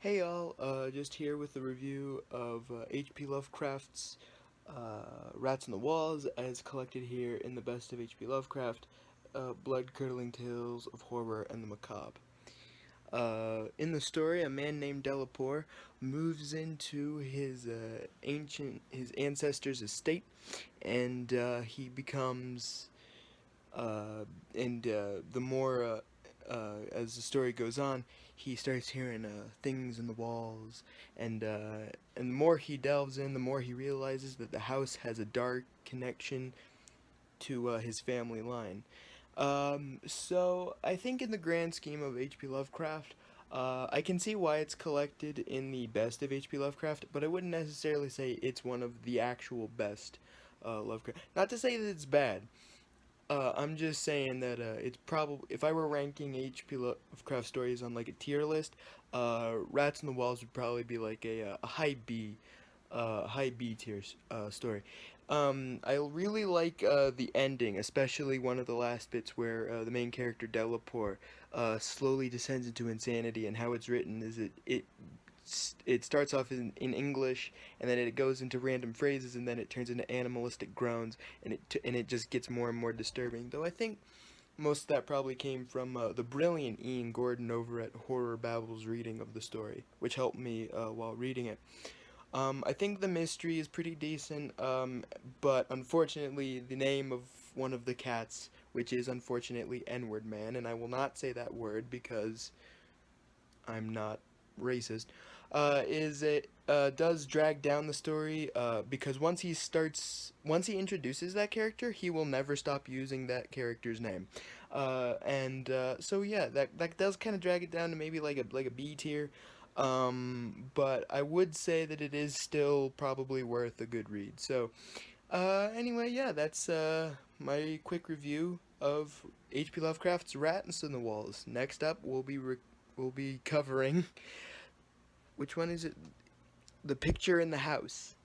Hey y'all, just here with a review of H.P. Lovecraft's Rats on the Walls, as collected here in the Best of H.P. Lovecraft, Blood-Curdling Tales of Horror and the Macabre. In the story, a man named Delapore moves into his ancestors' estate, and he becomes the more as the story goes on, he starts hearing things in the walls, and the more he delves in, the more he realizes that the house has a dark connection to his family line. So I think in the grand scheme of H.P. Lovecraft, I can see why it's collected in the best of H.P. Lovecraft, but I wouldn't necessarily say it's one of the actual best Lovecraft. Not to say that it's bad. I'm just saying that it's probably, if I were ranking H.P. Lovecraft stories on like a tier list, Rats on the Walls would probably be like a high B tier story. I really like the ending, especially one of the last bits where the main character Delapore slowly descends into insanity, and how it's written is it starts off in English, and then it goes into random phrases, and then it turns into animalistic groans, and it just gets more and more disturbing. Though I think most of that probably came from the brilliant Ian Gordon over at Horror Babel's reading of the story, which helped me while reading it. I think the mystery is pretty decent, but unfortunately, the name of one of the cats, which is unfortunately N-word man, and I will not say that word because I'm not racist, is it does drag down the story because once he introduces that character, he will never stop using that character's name, and so yeah, that does kind of drag it down to maybe like a B tier, but I would say that it is still probably worth a good read. So anyway, yeah, that's my quick review of H.P. Lovecraft's Rats on the Walls. Next up, we'll be covering which one is it? The Picture in the House.